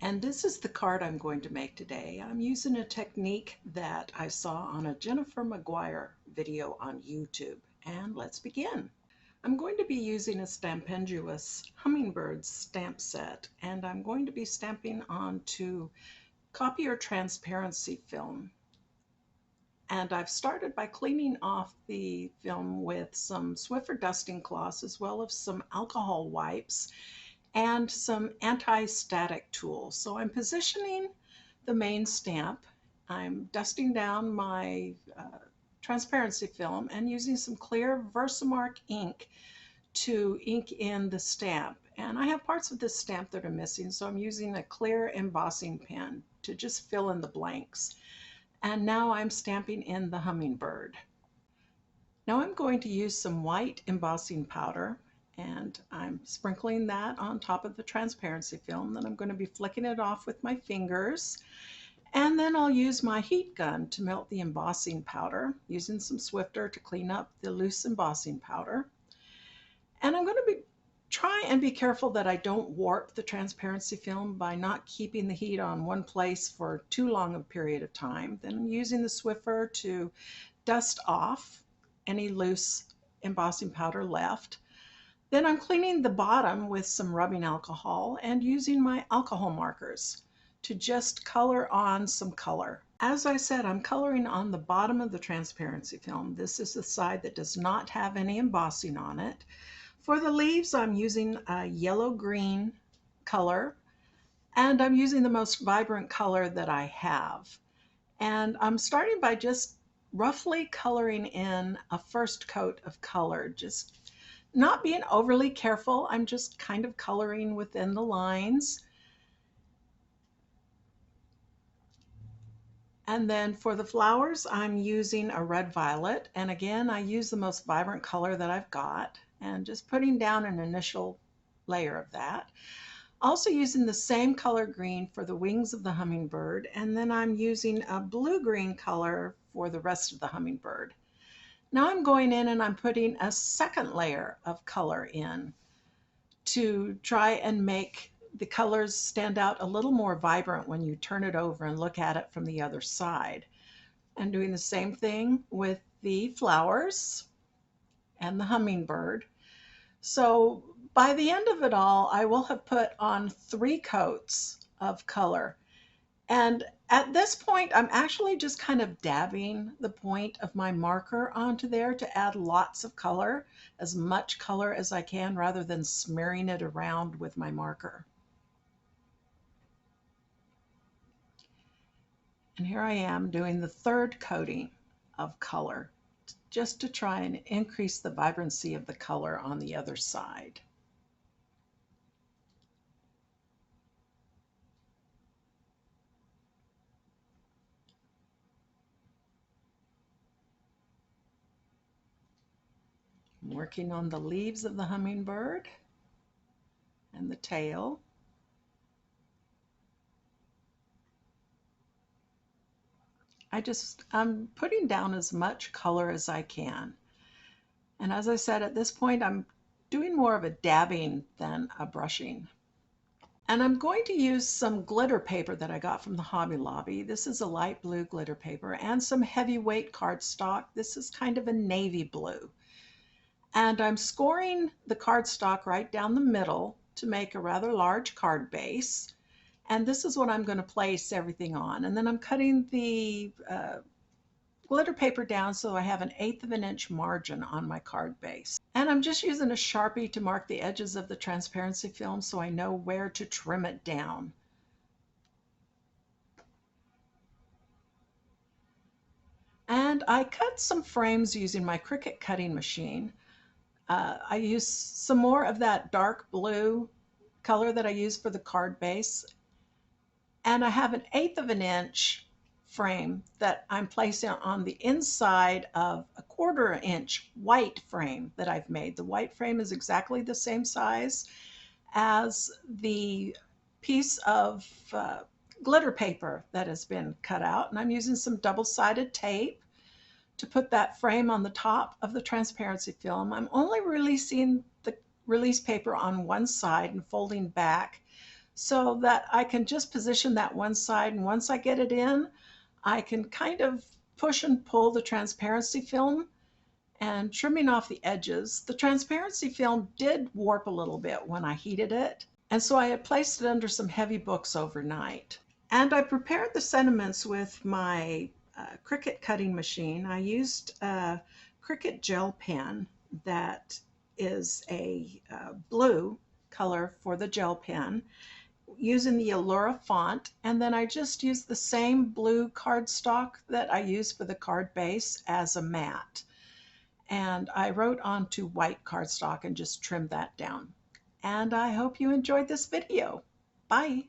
And this is the card I'm going to make today. I'm using a technique that I saw on a Jennifer McGuire video on YouTube. And let's begin. I'm going to be using a Stampendous Hummingbird stamp set, and I'm going to be stamping onto copier transparency film. And I've started by cleaning off the film with some Swiffer dusting cloths as well as some alcohol wipes and some anti-static tools. So I'm positioning the main stamp. I'm dusting down my transparency film and using some clear Versamark ink to ink in the stamp. And I have parts of this stamp that are missing, so I'm using a clear embossing pen to just fill in the blanks. And now I'm stamping in the hummingbird. Now I'm going to use some white embossing powder, and I'm sprinkling that on top of the transparency film. Then I'm going to be flicking it off with my fingers, and then I'll use my heat gun to melt the embossing powder, using some Swiffer to clean up the loose embossing powder. And I'm going to try and be careful that I don't warp the transparency film by not keeping the heat on one place for too long a period of time. Then I'm using the Swiffer to dust off any loose embossing powder left. Then I'm cleaning the bottom with some rubbing alcohol and using my alcohol markers to just color on some color. As I said, I'm coloring on the bottom of the transparency film. This is the side that does not have any embossing on it. For the leaves, I'm using a yellow-green color, and I'm using the most vibrant color that I have. And I'm starting by just roughly coloring in a first coat of color, just not being overly careful. I'm just kind of coloring within the lines. And then for the flowers, I'm using a red violet. And again, I use the most vibrant color that I've got and just putting down an initial layer of that. Also using the same color green for the wings of the hummingbird. And then I'm using a blue-green color for the rest of the hummingbird. Now I'm going in and I'm putting a second layer of color in to try and make the colors stand out a little more vibrant when you turn it over and look at it from the other side. And doing the same thing with the flowers and the hummingbird. So by the end of it all, I will have put on 3 coats of color. And at this point, I'm actually just kind of dabbing the point of my marker onto there to add lots of color, as much color as I can, rather than smearing it around with my marker. And here I am doing the 3rd coating of color, just to try and increase the vibrancy of the color on the other side. I'm working on the leaves of the hummingbird and the tail. I'm putting down as much color as I can. And as I said, at this point, I'm doing more of a dabbing than a brushing. And I'm going to use some glitter paper that I got from the Hobby Lobby. This is a light blue glitter paper, and some heavyweight cardstock. This is kind of a navy blue. And I'm scoring the cardstock right down the middle to make a rather large card base. And this is what I'm going to place everything on. And then I'm cutting the glitter paper down so I have an 1/8 of an inch margin on my card base. And I'm just using a Sharpie to mark the edges of the transparency film so I know where to trim it down. And I cut some frames using my Cricut cutting machine. I use some more of that dark blue color that I use for the card base. And I have an 1/8 of an inch frame that I'm placing on the inside of a 1/4 inch white frame that I've made. The white frame is exactly the same size as the piece of glitter paper that has been cut out. And I'm using some double-sided tape to put that frame on the top of the transparency film. I'm only releasing the release paper on one side and folding back so that I can just position that one side, and once I get it in, I can kind of push and pull the transparency film and trimming off the edges. The transparency film did warp a little bit when I heated it, and so I had placed it under some heavy books overnight. And I prepared the sentiments with my Cricut cutting machine. I used a Cricut gel pen that is a blue color for the gel pen, using the Allura font, and then I just used the same blue cardstock that I use for the card base as a mat. And I wrote onto white cardstock and just trimmed that down. And I hope you enjoyed this video. Bye.